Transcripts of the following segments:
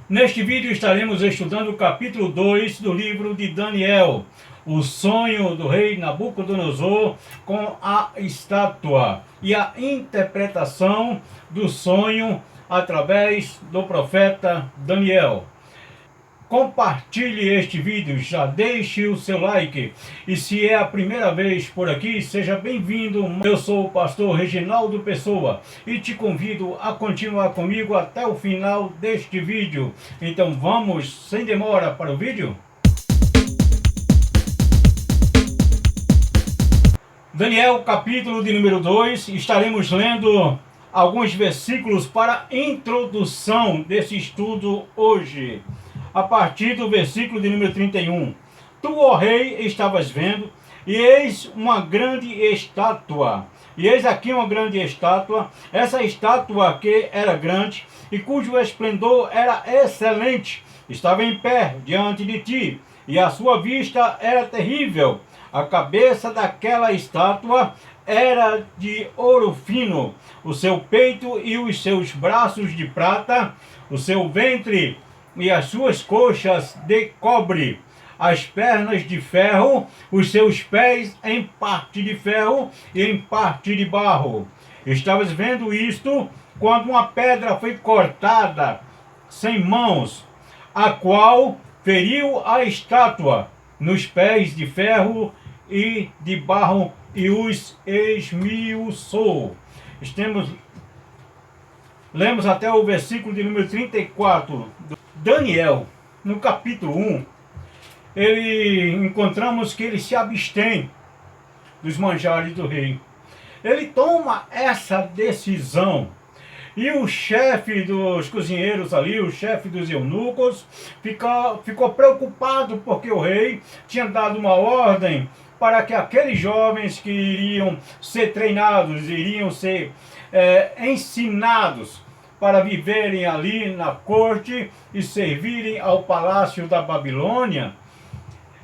Neste vídeo estaremos estudando o capítulo 2 do livro de Daniel, o sonho do rei Nabucodonosor com a estátua e a interpretação do sonho através do profeta Daniel. Compartilhe este vídeo, já deixe o seu like e se é a primeira vez por aqui, seja bem-vindo. Eu sou o pastor Reginaldo Pessoa e te convido a continuar comigo até o final deste vídeo. Então vamos, sem demora, para o vídeo? Daniel, capítulo de número 2, estaremos lendo alguns versículos para a introdução desse estudo hoje. A partir do versículo de número 31. Tu, ó rei, estavas vendo, e eis uma grande estátua. E eis aqui uma grande estátua, essa estátua que era grande, e cujo esplendor era excelente, estava em pé diante de ti, e a sua vista era terrível. A cabeça daquela estátua era de ouro fino, o seu peito e os seus braços de prata, o seu ventre e as suas coxas de cobre, as pernas de ferro, os seus pés em parte de ferro e em parte de barro. Estavas vendo isto quando uma pedra foi cortada sem mãos, a qual feriu a estátua nos pés de ferro e de barro e os esmiuçou. Lemos até o versículo de número 34. Daniel, no capítulo 1, encontramos que ele se abstém dos manjares do rei. Ele toma essa decisão. E o chefe dos cozinheiros ali, o chefe dos eunucos, ficou preocupado porque o rei tinha dado uma ordem para que aqueles jovens que iriam ser treinados, iriam ser ensinados para viverem ali na corte e servirem ao palácio da Babilônia,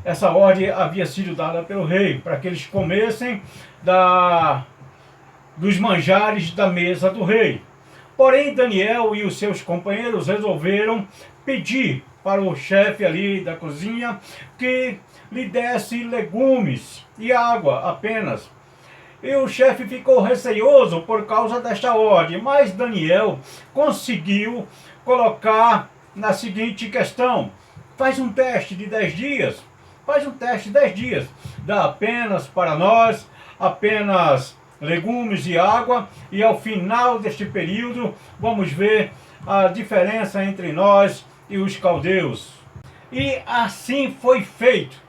essa ordem havia sido dada pelo rei, para que eles comessem dos manjares da mesa do rei. Porém, Daniel e os seus companheiros resolveram pedir para o chefe ali da cozinha que lhe desse legumes e água apenas. E o chefe ficou receoso por causa desta ordem, mas Daniel conseguiu colocar na seguinte questão: faz um teste de 10 dias, faz um teste de 10 dias, dá apenas para nós, apenas legumes e água, e ao final deste período vamos ver a diferença entre nós e os caldeus. E assim foi feito.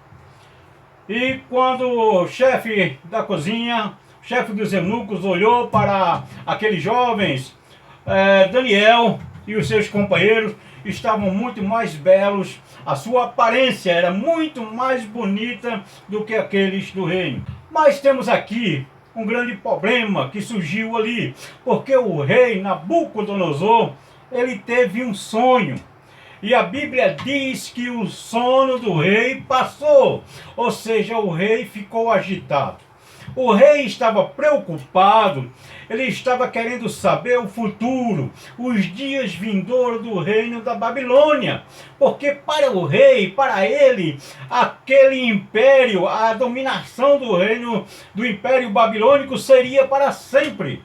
E quando o chefe da cozinha, chefe dos eunucos, olhou para aqueles jovens, Daniel e os seus companheiros estavam muito mais belos, a sua aparência era muito mais bonita do que aqueles do reino. Mas temos aqui um grande problema que surgiu ali, porque o rei Nabucodonosor, ele teve um sonho. E a Bíblia diz que o sono do rei passou, ou seja, o rei ficou agitado. O rei estava preocupado, ele estava querendo saber o futuro, os dias vindouros do reino da Babilônia. Porque para o rei, para ele, aquele império, a dominação do reino, do império babilônico seria para sempre.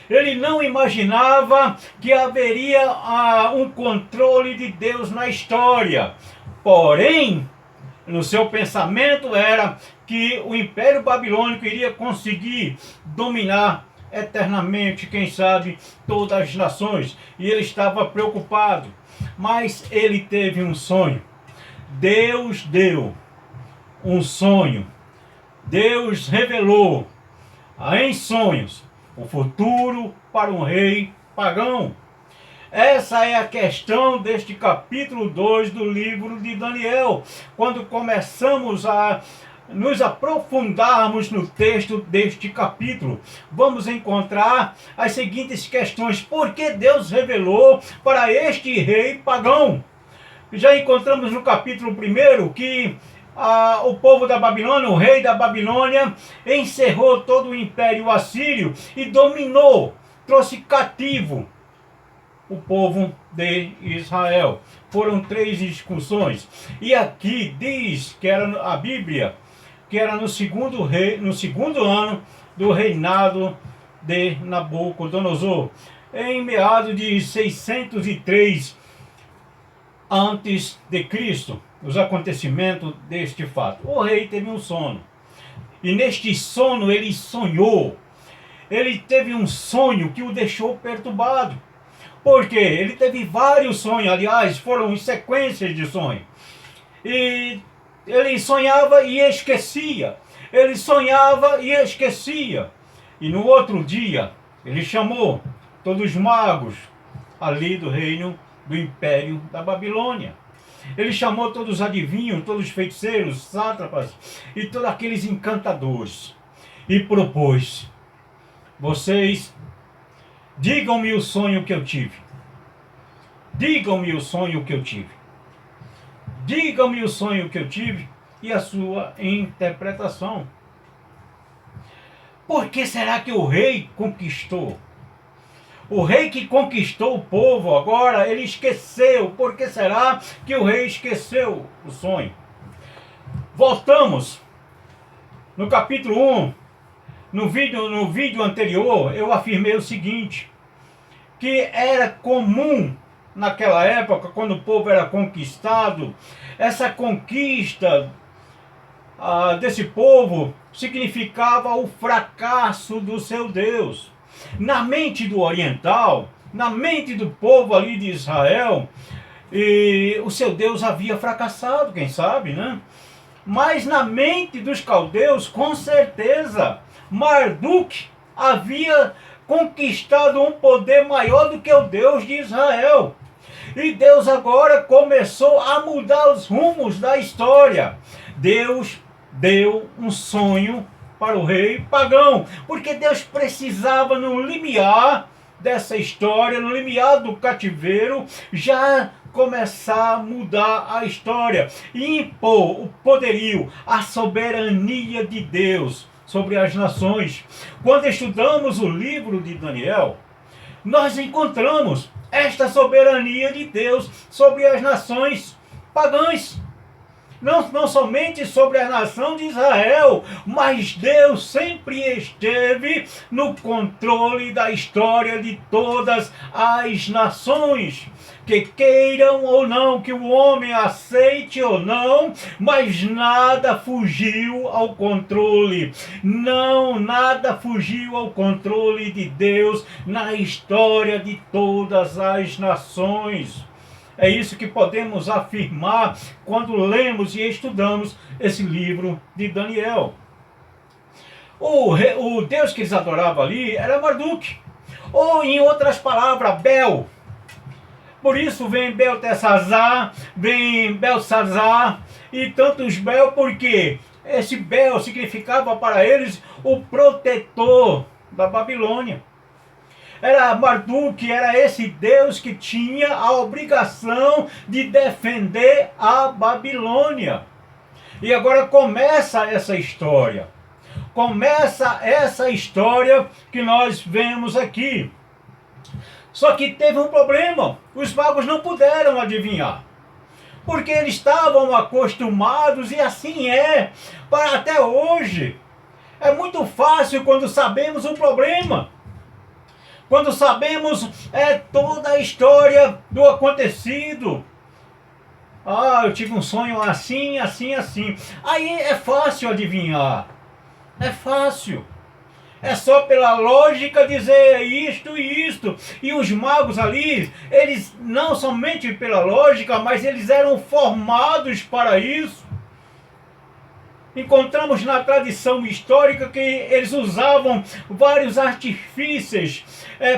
Ele não imaginava que haveria um controle de Deus na história. Porém, no seu pensamento era que o Império Babilônico iria conseguir dominar eternamente, quem sabe, todas as nações. E ele estava preocupado. Mas ele teve um sonho. Deus deu um sonho. Deus revelou em sonhos o futuro para um rei pagão. Essa é a questão deste capítulo 2 do livro de Daniel. Quando começamos a nos aprofundarmos no texto deste capítulo, vamos encontrar as seguintes questões: por que Deus revelou para este rei pagão? Já encontramos no capítulo 1 que o povo da Babilônia, o rei da Babilônia, encerrou todo o império assírio e dominou, trouxe cativo o povo de Israel. Foram 3 excursões. E aqui diz que era a Bíblia, que era no segundo ano do reinado de Nabucodonosor, em meados de 603 antes de Cristo, os acontecimentos deste fato. O rei teve um sono. E neste sono ele sonhou. Ele teve um sonho que o deixou perturbado. Porque ele teve vários sonhos, aliás, foram em sequências de sonhos. E ele sonhava e esquecia. Ele sonhava e esquecia. E no outro dia, ele chamou todos os magos ali do reino do Império da Babilônia. Ele chamou todos os adivinhos, todos os feiticeiros, sátrapas e todos aqueles encantadores. E propôs: vocês digam-me o sonho que eu tive. Digam-me o sonho que eu tive. Digam-me o sonho que eu tive e a sua interpretação. Por que será que o rei conquistou? O rei que conquistou o povo agora, ele esqueceu. Por que será que o rei esqueceu o sonho? Voltamos no capítulo 1. No vídeo anterior, eu afirmei o seguinte, que era comum naquela época, quando o povo era conquistado, essa conquista desse povo significava o fracasso do seu Deus. Na mente do oriental, na mente do povo ali de Israel, e o seu Deus havia fracassado, quem sabe, né? Mas na mente dos caldeus, com certeza, Marduk havia conquistado um poder maior do que o Deus de Israel. E Deus agora começou a mudar os rumos da história. Deus deu um sonho para o rei pagão, porque Deus precisava, no limiar dessa história, no limiar do cativeiro, já começar a mudar a história e impor o poderio, a soberania de Deus sobre as nações. Quando estudamos o livro de Daniel, nós encontramos esta soberania de Deus sobre as nações pagãs. Não somente sobre a nação de Israel, mas Deus sempre esteve no controle da história de todas as nações. Que queiram ou não, que o homem aceite ou não, mas nada fugiu ao controle. Não, nada fugiu ao controle de Deus na história de todas as nações. É isso que podemos afirmar quando lemos e estudamos esse livro de Daniel. O Deus que eles adoravam ali era Marduk, ou em outras palavras, Bel. Por isso vem Beltesazar, vem Belsazar e tantos Bel, porque esse Bel significava para eles o protetor da Babilônia. Era Marduk, era esse Deus que tinha a obrigação de defender a Babilônia. E agora começa essa história. Começa essa história que nós vemos aqui. Só que teve um problema. Os magos não puderam adivinhar. Porque eles estavam acostumados, e assim é para até hoje. É muito fácil quando sabemos o problema. Quando sabemos toda a história do acontecido. Eu tive um sonho assim, assim, assim. Aí é fácil adivinhar. É fácil. É só pela lógica dizer isto e isto. E os magos ali, eles não somente pela lógica, mas eles eram formados para isso. Encontramos na tradição histórica que eles usavam vários artifícios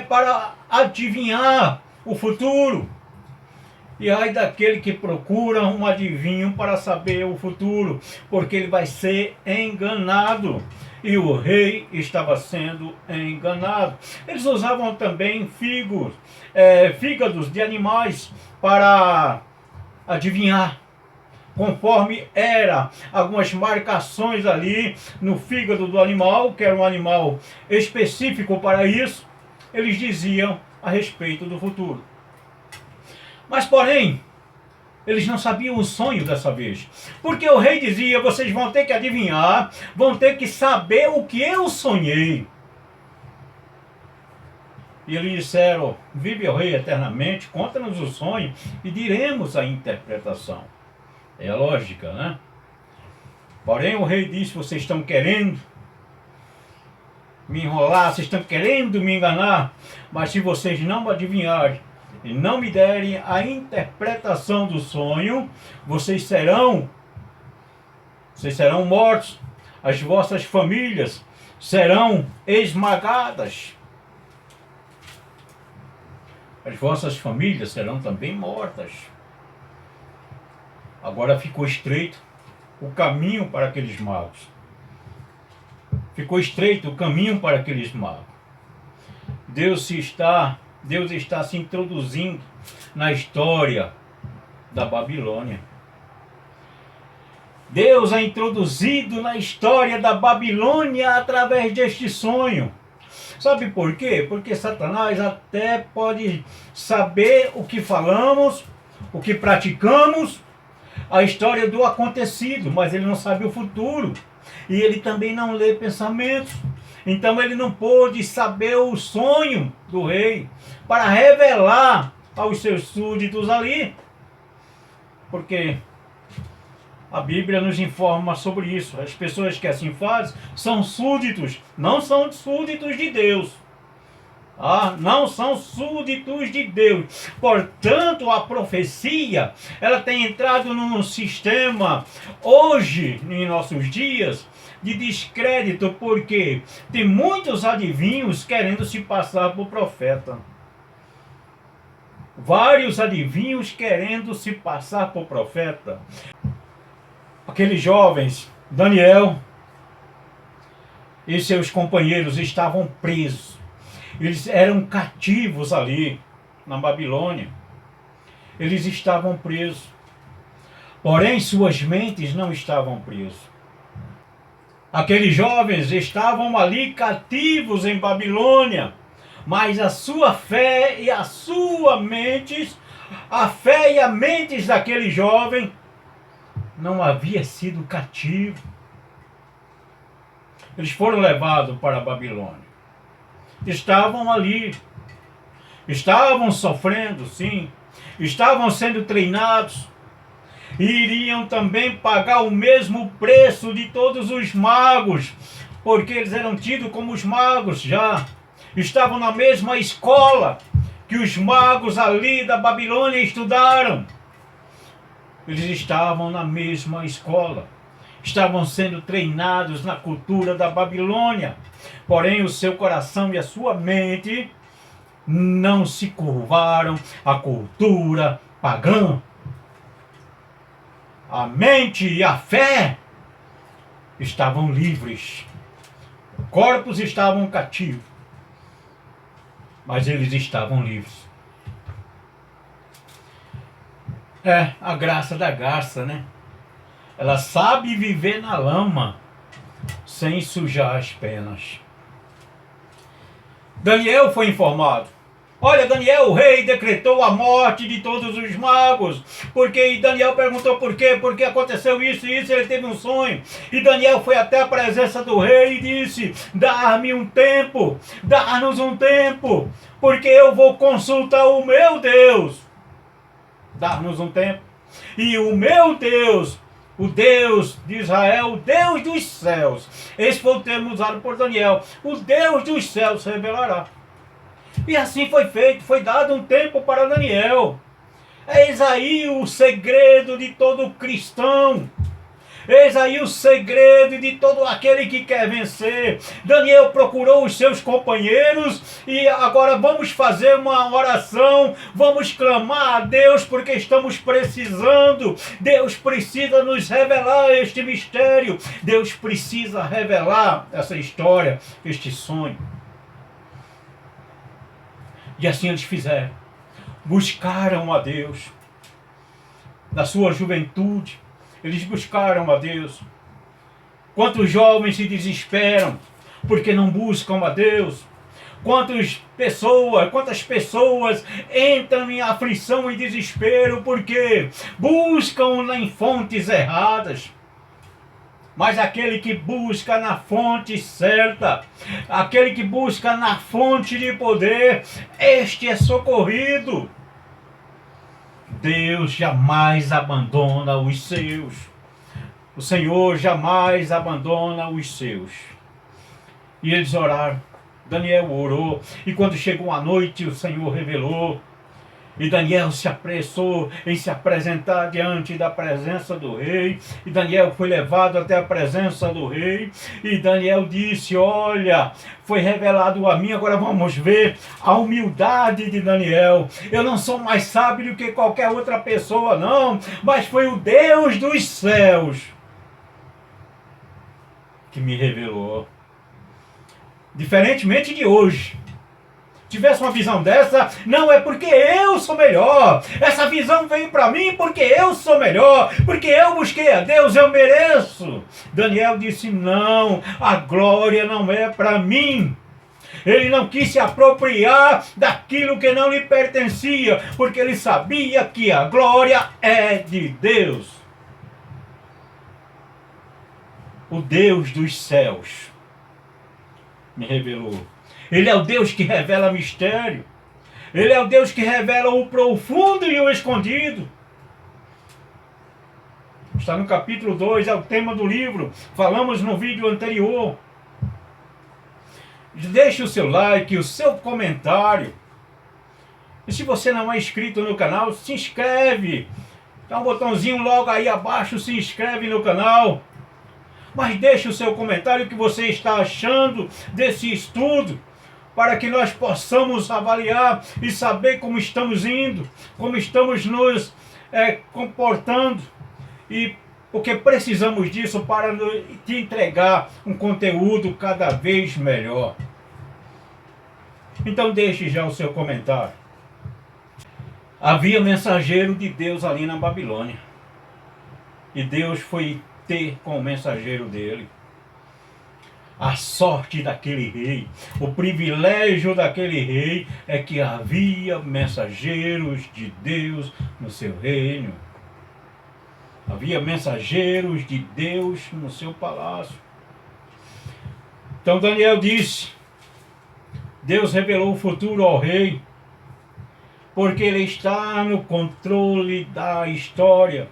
para adivinhar o futuro. E ai daquele que procura um adivinho para saber o futuro, porque ele vai ser enganado. E o rei estava sendo enganado. Eles usavam também fígados de animais para adivinhar. Conforme era algumas marcações ali no fígado do animal, que era um animal específico para isso, eles diziam a respeito do futuro. Mas, porém, eles não sabiam o sonho dessa vez. Porque o rei dizia, vocês vão ter que adivinhar, vão ter que saber o que eu sonhei. E eles disseram, vive o rei eternamente, conta-nos o sonho e diremos a interpretação. É a lógica, né? Porém o rei disse, vocês estão querendo me enrolar, vocês estão querendo me enganar, mas se vocês não adivinharem e não me derem a interpretação do sonho, vocês serão mortos, as vossas famílias serão esmagadas. As vossas famílias serão também mortas. Agora ficou estreito o caminho para aqueles magos. Ficou estreito o caminho para aqueles magos. Deus está se introduzindo na história da Babilônia. Deus é introduzido na história da Babilônia através deste sonho. Sabe por quê? Porque Satanás até pode saber o que falamos, o que praticamos, a história do acontecido, mas ele não sabe o futuro. E ele também não lê pensamentos. Então ele não pôde saber o sonho do rei para revelar aos seus súditos ali. Porque a Bíblia nos informa sobre isso. As pessoas que assim fazem são súditos, não são súditos de Deus. Não são súditos de Deus. Portanto, a profecia, ela tem entrado num sistema, hoje, em nossos dias, de descrédito, porque tem muitos adivinhos querendo se passar por profeta. Vários adivinhos querendo se passar por profeta. Aqueles jovens, Daniel e seus companheiros estavam presos. Eles eram cativos ali na Babilônia. Eles estavam presos. Porém, suas mentes não estavam presas. Aqueles jovens estavam ali cativos em Babilônia. Mas a sua fé e a sua mente, a fé e a mente daquele jovem não havia sido cativo. Eles foram levados para a Babilônia. Estavam ali, estavam sofrendo, sim, estavam sendo treinados, e iriam também pagar o mesmo preço de todos os magos, porque eles eram tidos como os magos já, estavam na mesma escola que os magos ali da Babilônia estudaram. Eles estavam na mesma escola. Estavam sendo treinados na cultura da Babilônia. Porém, o seu coração e a sua mente não se curvaram à cultura pagã. A mente e a fé estavam livres. Corpos estavam cativos. Mas eles estavam livres. É a graça da garça, né? Ela sabe viver na lama sem sujar as penas. Daniel foi informado. Olha, Daniel, o rei decretou a morte de todos os magos. Porque Daniel perguntou por quê? Porque aconteceu isso e isso, ele teve um sonho. E Daniel foi até a presença do rei e disse, dá-me um tempo, dá-nos um tempo, porque eu vou consultar o meu Deus. Dá-nos um tempo. E o meu Deus, o Deus de Israel, o Deus dos céus, esse foi o termo usado por Daniel, o Deus dos céus se revelará. E assim foi feito, foi dado um tempo para Daniel. Eis aí o segredo de todo cristão. Eis aí o segredo de todo aquele que quer vencer. Daniel procurou os seus companheiros e agora vamos fazer uma oração, vamos clamar a Deus porque estamos precisando. Deus precisa nos revelar este mistério. Deus precisa revelar essa história, este sonho. E assim eles fizeram. Buscaram a Deus. Na sua juventude, eles buscaram a Deus. Quantos jovens se desesperam porque não buscam a Deus? quantas pessoas entram em aflição e desespero porque buscam em fontes erradas. Mas aquele que busca na fonte certa, aquele que busca na fonte de poder, este é socorrido. Deus jamais abandona os seus. O Senhor jamais abandona os seus. E eles oraram. Daniel orou. E quando chegou a noite, o Senhor revelou. E Daniel se apressou em se apresentar diante da presença do rei. E Daniel foi levado até a presença do rei. E Daniel disse, olha, foi revelado a mim, agora vamos ver a humildade de Daniel. Eu não sou mais sábio do que qualquer outra pessoa, não. Mas foi o Deus dos céus que me revelou. Diferentemente de hoje. Tivesse uma visão dessa, não é porque eu sou melhor. Essa visão veio para mim porque eu sou melhor, porque eu busquei a Deus, eu mereço. Daniel disse, não, a glória não é para mim. Ele não quis se apropriar daquilo que não lhe pertencia, porque ele sabia que a glória é de Deus. O Deus dos céus me revelou. Ele é o Deus que revela mistério. Ele é o Deus que revela o profundo e o escondido. Está no capítulo 2, é o tema do livro. Falamos no vídeo anterior. Deixe o seu like, o seu comentário. E se você não é inscrito no canal, se inscreve. Dá um botãozinho logo aí abaixo, se inscreve no canal. Mas deixe o seu comentário, o que você está achando desse estudo, para que nós possamos avaliar e saber como estamos indo, como estamos nos comportando, e porque precisamos disso para te entregar um conteúdo cada vez melhor. Então deixe já o seu comentário. Havia mensageiro de Deus ali na Babilônia, e Deus foi ter com o mensageiro dele. A sorte daquele rei, o privilégio daquele rei é que havia mensageiros de Deus no seu reino. Havia mensageiros de Deus no seu palácio. Então Daniel disse, Deus revelou o futuro ao rei, porque ele está no controle da história.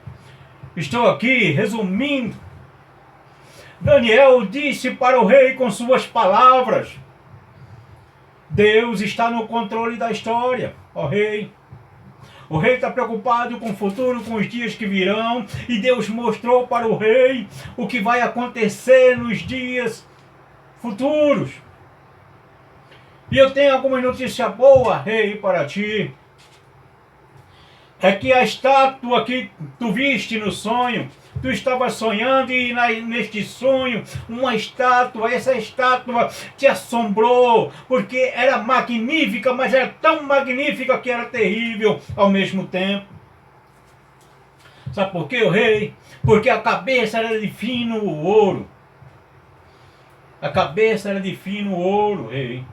Estou aqui resumindo. Daniel disse para o rei com suas palavras, Deus está no controle da história, ó rei. O rei está preocupado com o futuro, com os dias que virão, e Deus mostrou para o rei o que vai acontecer nos dias futuros. E eu tenho alguma notícia boa, rei, para ti. É que a estátua que tu viste no sonho, tu estava sonhando e neste sonho, essa estátua te assombrou, porque era magnífica, mas era tão magnífica que era terrível ao mesmo tempo. Sabe por quê, o rei? Porque a cabeça era de fino ouro. A cabeça era de fino ouro, rei.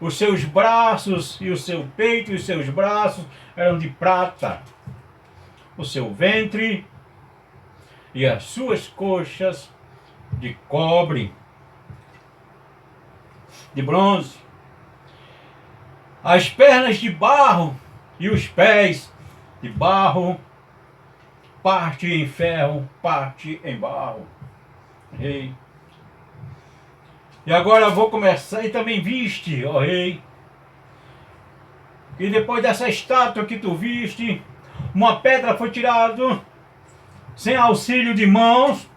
Os seus braços e o seu peito e os seus braços eram de prata. O seu ventre e as suas coxas de cobre, de bronze. As pernas de barro e os pés de barro, parte em ferro, parte em barro. Rei. E agora vou começar, e também viste, ó rei, e depois dessa estátua que tu viste, uma pedra foi tirada, sem auxílio de mãos,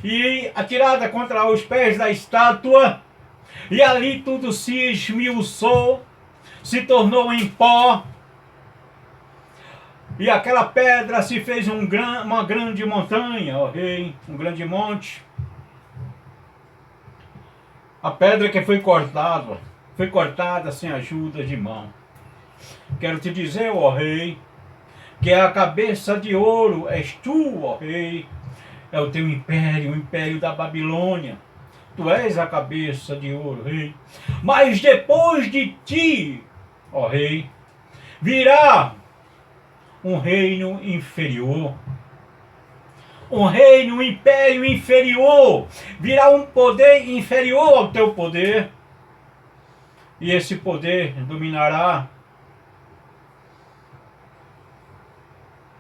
e atirada contra os pés da estátua, e ali tudo se esmiuçou, se tornou em pó, e aquela pedra se fez uma grande montanha, ó rei, um grande monte. A pedra que foi cortada sem ajuda de mão. Quero te dizer, ó rei, que a cabeça de ouro és tu, ó rei. É o teu império, o império da Babilônia. tu és a cabeça de ouro, rei. Mas depois de ti, ó rei, virá um reino inferior. Um reino, um império inferior. Virá um poder inferior ao teu poder. E esse poder dominará.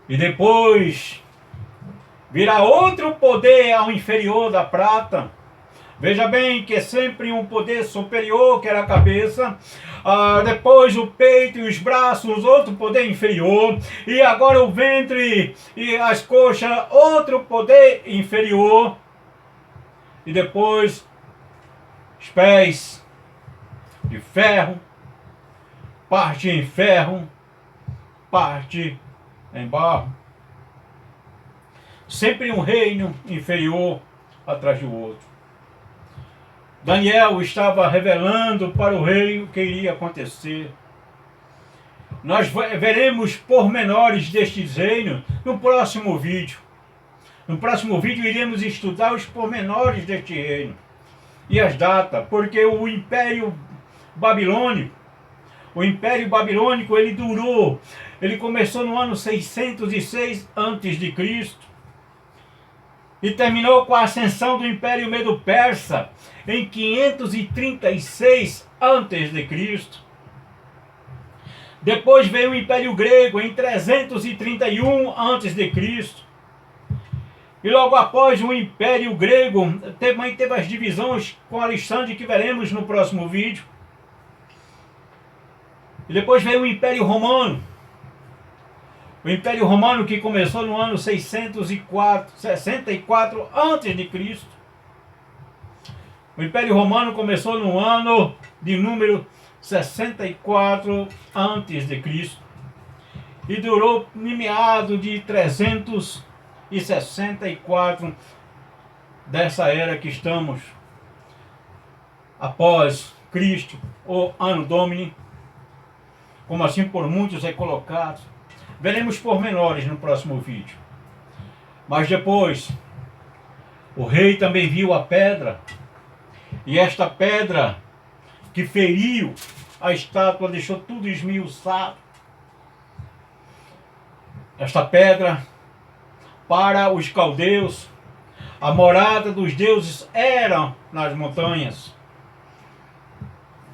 E depois virá outro poder ao inferior da prata. Veja bem que é sempre um poder superior, que era a cabeça. Depois o peito e os braços, outro poder inferior. E agora o ventre e as coxas, outro poder inferior. E depois os pés de ferro, parte em ferro, parte em barro. Sempre um reino inferior atrás do outro. Daniel estava revelando para o rei o que iria acontecer. Nós veremos pormenores destes reinos no próximo vídeo. No próximo vídeo iremos estudar os pormenores deste reino e as datas, porque o Império Babilônico, ele começou no ano 606 a.C. e terminou com a ascensão do Império Medo-Persa em 536 a.C. Depois veio o Império Grego em 331 a.C. E logo após o Império Grego, também teve as divisões com Alexandre, que veremos no próximo vídeo. E depois veio o Império Romano. O Império Romano, que começou no ano 664 a.C. O Império Romano começou no ano de número 64 a.C. e durou no meado de 364 dessa era que estamos após Cristo, ou Anno Domini, como assim por muitos é colocado. Veremos pormenores no próximo vídeo. Mas depois, o rei também viu a pedra, e esta pedra que feriu a estátua deixou tudo esmiuçado. Esta pedra, para os caldeus, a morada dos deuses era nas montanhas.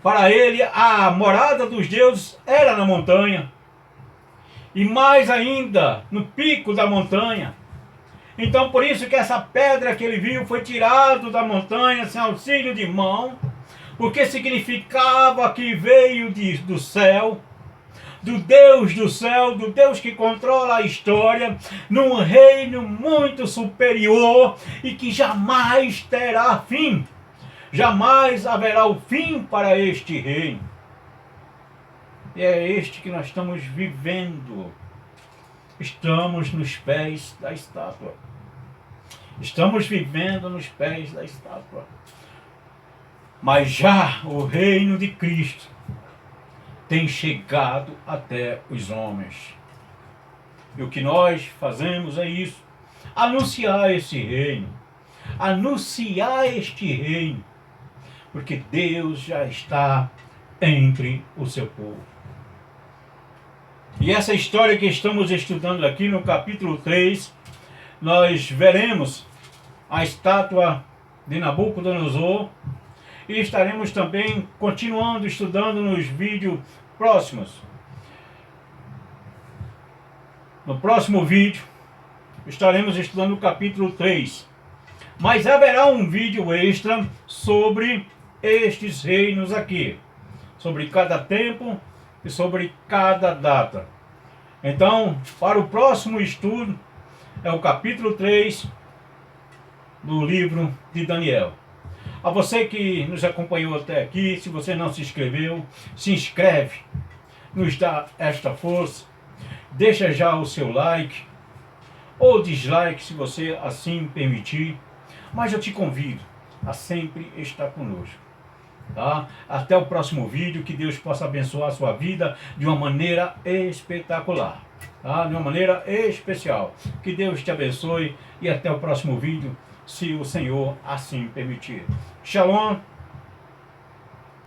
Para ele, a morada dos deuses era na montanha. E mais ainda, no pico da montanha. Então, por isso que essa pedra que ele viu foi tirada da montanha sem auxílio de mão, porque significava que veio do céu, do céu, do Deus que controla a história, num reino muito superior e que jamais terá fim. Jamais haverá o fim para este reino. E é este que nós estamos vivendo. Estamos nos pés da estátua. Estamos vivendo nos pés da estátua. Mas já o reino de Cristo tem chegado até os homens. E o que nós fazemos é isso: anunciar esse reino. Anunciar este reino. Porque Deus já está entre o seu povo. E essa história que estamos estudando aqui no capítulo 3, nós veremos a estátua de Nabucodonosor e estaremos também continuando estudando nos vídeos próximos. No próximo vídeo estaremos estudando o capítulo 3, mas haverá um vídeo extra sobre estes reinos aqui, sobre cada tempo e sobre cada data. Então, para o próximo estudo, é o capítulo 3 do livro de Daniel. A você que nos acompanhou até aqui, se você não se inscreveu, se inscreve, nos dá esta força, deixa já o seu like, ou dislike se você assim permitir, mas eu te convido a sempre estar conosco. Tá? Até o próximo vídeo, que Deus possa abençoar a sua vida de uma maneira espetacular, tá? De uma maneira especial. Que Deus te abençoe e até o próximo vídeo, se o Senhor assim permitir. Shalom.